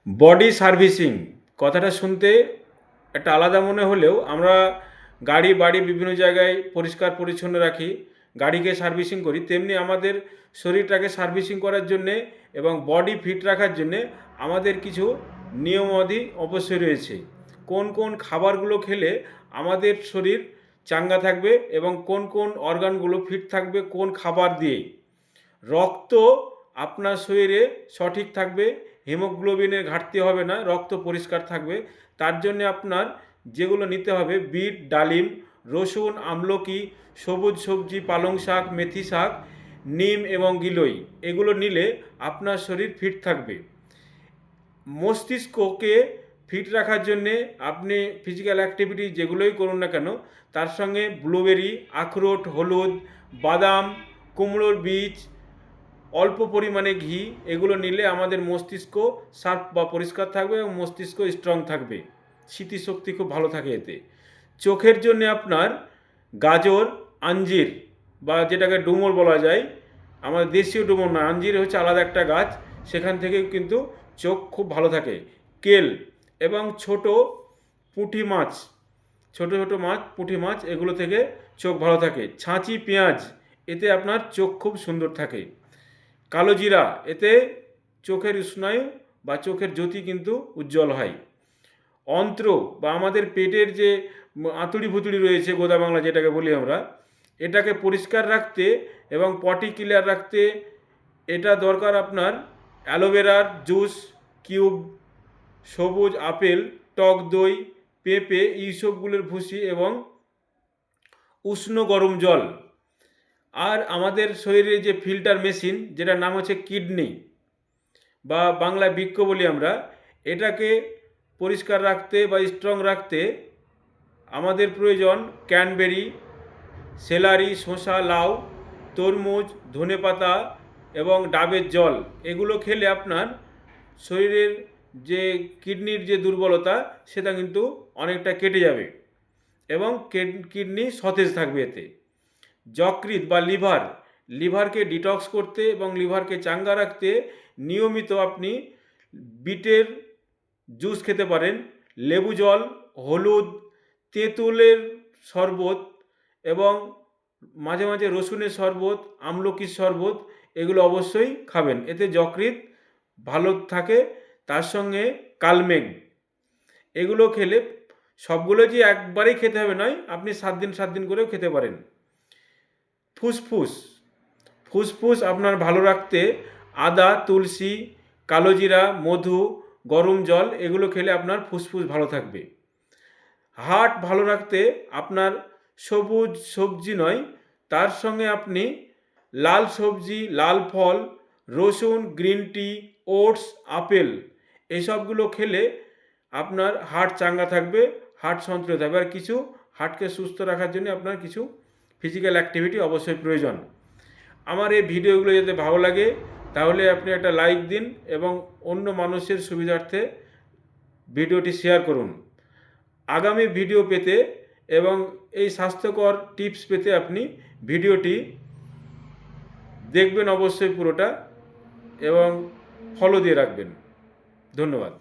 Body servicing কথাটা শুনতে একটা আলাদা মনে হলেও আমরা গাড়ি বাড়ি বিভিন্ন জায়গায় পরিষ্কার পরিচ্ছন্ন রাখি, গাড়িকে সার্ভিসিং করি, তেমনি আমাদের শরীরটাকে সার্ভিসিং করার জন্যে এবং বডি ফিট রাখার জন্যে আমাদের কিছু নিয়মাবলী অবশ্যই রয়েছে। কোন কোন খাবারগুলো খেলে আমাদের শরীর চাঙ্গা থাকবে এবং কোন কোন অর্গানগুলো ফিট থাকবে কোন খাবার দিয়ে। রক্ত আপনার শরীরে সঠিক থাকবে, হিমোগ্লোবিনের ঘাটতি হবে না, রক্ত পরিষ্কার থাকবে। তার জন্যে আপনার যেগুলো নিতে হবে বিট, ডালিম, রসুন, আমলকি, সবুজ সবজি, পালং শাক, মেথি শাক, নিম এবং গিলোই, এগুলো নিলে আপনার শরীর ফিট থাকবে। মস্তিষ্ককে ফিট রাখার জন্যে আপনি ফিজিক্যাল অ্যাক্টিভিটি যেগুলোই করুন না কেন, তার সঙ্গে ব্লুবেরি, আখরোট, হলুদ, বাদাম, কুমড়োর বীজ, অল্প পরিমাণে ঘি, এগুলো নিলে আমাদের মস্তিষ্ক শার্প বা পরিষ্কার থাকবে এবং মস্তিষ্ক স্ট্রং থাকবে, স্মৃতিশক্তি খুব ভালো থাকে এতে। চোখের জন্য আপনার গাজর, আঞ্জির বা যেটাকে ডুমুর বলা যায়, আমাদের দেশীয় ডুমুর না, আঞ্জির হচ্ছে আলাদা একটা গাছ, সেখান থেকে কিন্তু চোখ খুব ভালো থাকে। কেল এবং ছোট পুঁটি মাছ, ছোট ছোট মাছ, পুঁটি মাছ, এগুলো থেকে চোখ ভালো থাকে। ছাঁচি পেঁয়াজ, এতে আপনার চোখ খুব সুন্দর থাকে। কালো জিরা, এতে চোখের স্নায়ু বা চোখের জ্যোতি কিন্তু উজ্জ্বল হয়। অন্ত্র বা আমাদের পেটের যে আঁতুড়ি ভুতুড়ি রয়েছে, গোদা বাংলা যেটাকে বলি আমরা, এটাকে পরিষ্কার রাখতে এবং পটি ক্লিয়ার রাখতে এটা দরকার আপনার অ্যালোভেরার জুস, কিউব, সবুজ আপেল, টক দই, পেঁপে, এইসবগুলোর ভুসি এবং উষ্ণ গরম জল। আর আমাদের শরীরে যে ফিল্টার মেশিন, যেটার নাম হচ্ছে কিডনি বা বাংলায় বৃক্ক বলি আমরা, এটাকে পরিষ্কার রাখতে বা স্ট্রং রাখতে আমাদের প্রয়োজন ক্যানবেরি, সেলারি, শসা, লাউ, তরমুজ, ধনেপাতা এবং ডাবের জল। এগুলো খেলে আপনার শরীরের যে কিডনির যে দুর্বলতা সেটা কিন্তু অনেকটা কেটে যাবে এবং কিডনি সতেজ থাকবে এতে। যকৃৎ বা লিভার, লিভারকে ডিটক্স করতে এবং লিভারকে চাঙ্গা রাখতে নিয়মিত আপনি বিটের জুস খেতে পারেন, লেবু জল, হলুদ, তেঁতুলের শরবত এবং মাঝে মাঝে রসুনের শরবত, আমলকির শরবত, এগুলো অবশ্যই খাবেন, এতে যকৃৎ ভালো থাকে। তার সঙ্গে কালমেঘ, এগুলো খেলে সবগুলো যে একবারেই খেতে হবে নয়, আপনি 7 দিন করেও খেতে পারেন। ফুসফুস, ফুসফুস আপনার ভালো রাখতে আদা, তুলসী, কালোজিরা, মধু, গরম জল, এগুলো খেলে আপনার ফুসফুস ভালো থাকবে। হার্ট ভালো রাখতে আপনার সবুজ সবজি নয়, তার সঙ্গে আপনি লাল সবজি, লাল ফল, রসুন, গ্রিন টি, ওটস, আপেল, এসবগুলো খেলে আপনার হার্ট চাঙ্গা থাকবে, হার্ট সন্তুলিত থাকবে। আর কিছু হার্টকে সুস্থ রাখার জন্য আপনার কিছু ফিজিক্যাল অ্যাক্টিভিটি অবশ্যই প্রয়োজন। আমার এই ভিডিওগুলো যদি ভালো লাগে তাহলে আপনি একটা লাইক দিন এবং অন্য মানুষের সুবিধার্থে ভিডিওটি শেয়ার করুন। আগামী ভিডিও পেতে এবং এই স্বাস্থ্যকর টিপস পেতে আপনি ভিডিওটি দেখবেন অবশ্যই পুরোটা এবং ফলো দিয়ে রাখবেন। ধন্যবাদ।